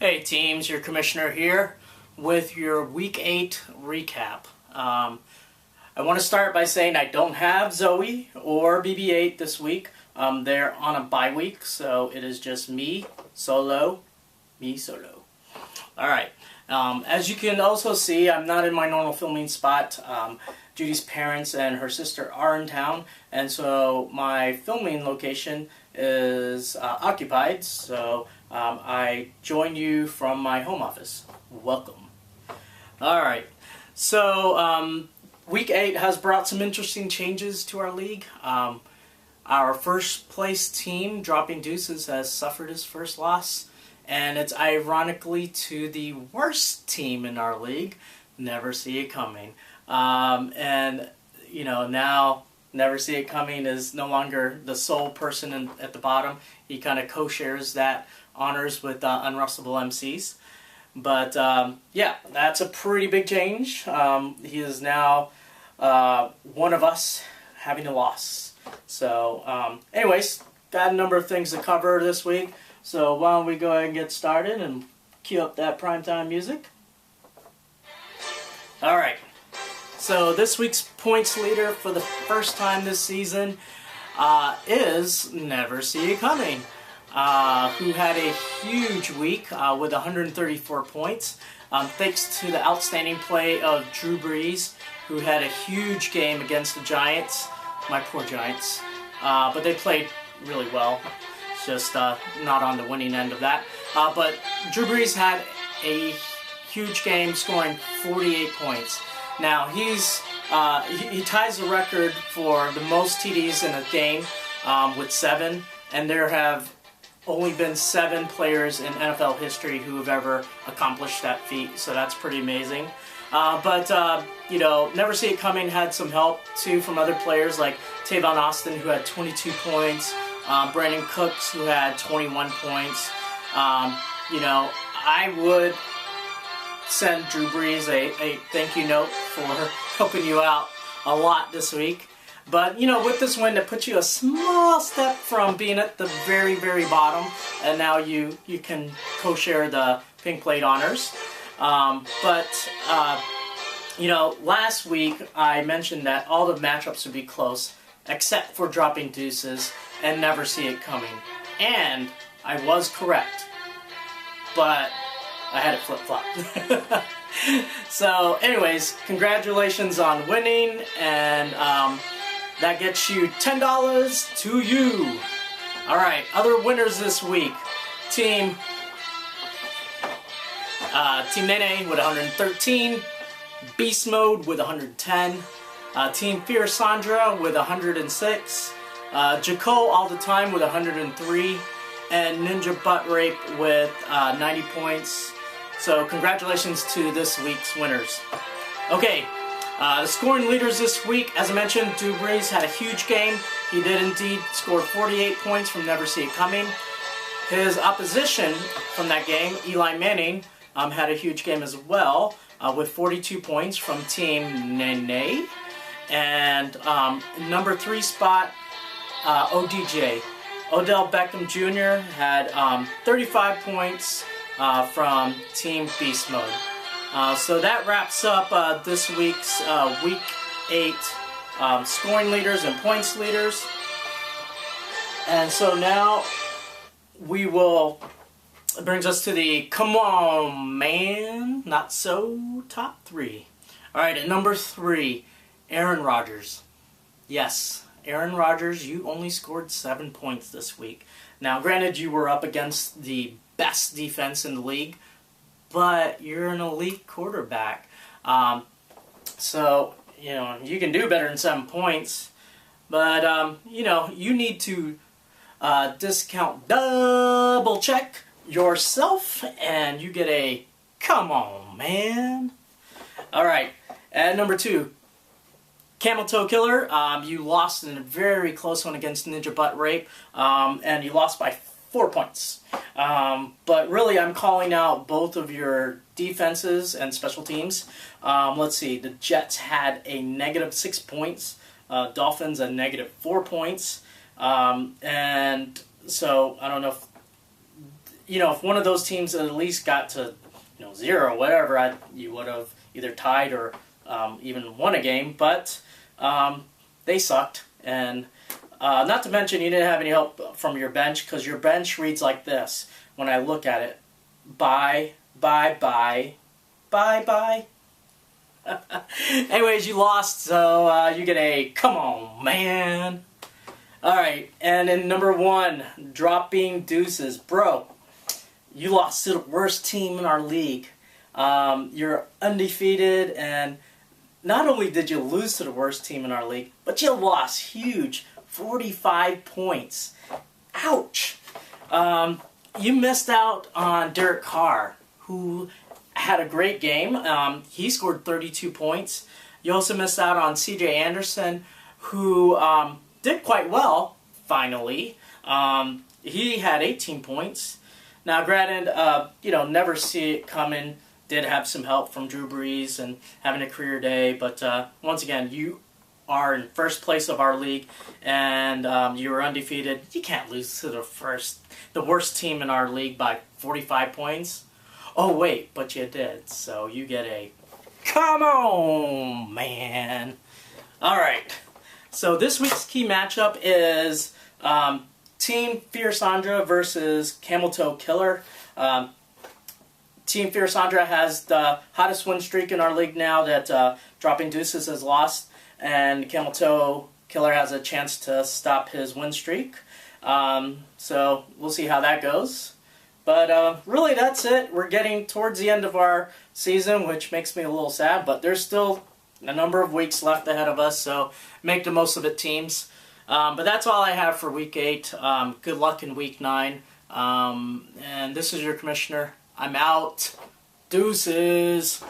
Hey teams, your commissioner here with your Week 8 recap. I want to start by saying I don't have Zoe or BB-8 this week. They're on a bye week, so it is just me solo. Alright, as you can also see, I'm not in my normal filming spot. Judy's parents and her sister are in town, and so my filming location is occupied, so I join you from my home office. Welcome. Alright, so Week 8 has brought some interesting changes to our league. Our first place team, Dropping Deuces, has suffered his first loss, and it's ironically to the worst team in our league, Never See It Coming. And, you know, now Never See It Coming is no longer the sole person at the bottom. He kind of co-shares that honors with Unrustable MCs. But, yeah, that's a pretty big change. He is now one of us having a loss. So, anyways, got a number of things to cover this week. So why don't we go ahead and get started and cue up that primetime music. Alright. So this week's points leader for the first time this season is Never See It Coming, who had a huge week with 134 points, thanks to the outstanding play of Drew Brees, who had a huge game against the Giants. My poor Giants. But they played really well, just not on the winning end of that. But Drew Brees had a huge game, scoring 48 points. Now he ties the record for the most TDs in a game with 7, and there have only been 7 players in NFL history who have ever accomplished that feat, so that's pretty amazing. You know, Never See It Coming had some help too from other players like Tavon Austin, who had 22 points, Brandon Cooks, who had 21 points. You know, I would send Drew Brees a thank you note for helping you out a lot this week. But, you know, with this win, it puts you a small step from being at the very, very bottom, and now you can co-share the pink plate honors. You know, last week I mentioned that all the matchups would be close, except for Dropping Deuces and Never See It Coming. And I was correct, but I had it flip-flopped. So, anyways, congratulations on winning, and that gets you $10 to you. Alright, other winners this week. Team Nene with 113, Beast Mode with 110, Team Fear Sandra with 106, Jaco All the Time with 103, and Ninja Butt Rape with 90 points. So congratulations to this week's winners. Okay, the scoring leaders this week, as I mentioned, Drew Brees had a huge game. He did indeed score 48 points from Never See It Coming. His opposition from that game, Eli Manning, had a huge game as well, with 42 points from Team Nene. And number 3 spot, ODJ, Odell Beckham Jr. had 35 points from Team Beast Mode. So that wraps up this week's Week 8 scoring leaders and points leaders. And so now we will... It brings us to the come on man, not so top 3. Alright, at number 3, Aaron Rodgers. Yes, Aaron Rodgers, you only scored 7 points this week. Now, granted, you were up against the best defense in the league, but you're an elite quarterback. So, you know, you can do better than 7 points. But, you know, you need to discount double check yourself, and you get a come on man. Alright, at number 2, Camel Toe Killer. You lost in a very close one against Ninja Butt Rape, and you lost by 4 points. But really, I'm calling out both of your defenses and special teams. Let's see, the Jets had a -6 points, Dolphins a -4 points, and so I don't know if if one of those teams at least got to 0 or whatever, you would have either tied or even won a game. But they sucked, and not to mention you didn't have any help from your bench, because your bench reads like this when I look at it: bye, bye, bye, bye, bye. Anyways, you lost, so you get a come on, man. Alright, and in number 1, dropping deuces. Bro, you lost to the worst team in our league. You're undefeated, and not only did you lose to the worst team in our league, but you lost huge, 45 points. Ouch! You missed out on Derek Carr, who had a great game. He scored 32 points. You also missed out on C.J. Anderson, who did quite well, finally. He had 18 points. Now, granted, never see it coming. Did have some help from Drew Brees and having a career day. But once again, you are in first place of our league, and you were undefeated. You can't lose to the worst team in our league by 45 points. Oh, wait, but you did, so you get a come on, man. Alright, so this week's key matchup is Team Fierce Sandra versus Camel Toe Killer. Team Fierce Sandra has the hottest win streak in our league now that Dropping Deuces has lost, and Camel Toe Killer has a chance to stop his win streak. So we'll see how that goes. But really, that's it. We're getting towards the end of our season, which makes me a little sad, but there's still a number of weeks left ahead of us, so make the most of it, teams. But that's all I have for Week 8. Good luck in Week 9. And this is your commissioner. I'm out. Deuces.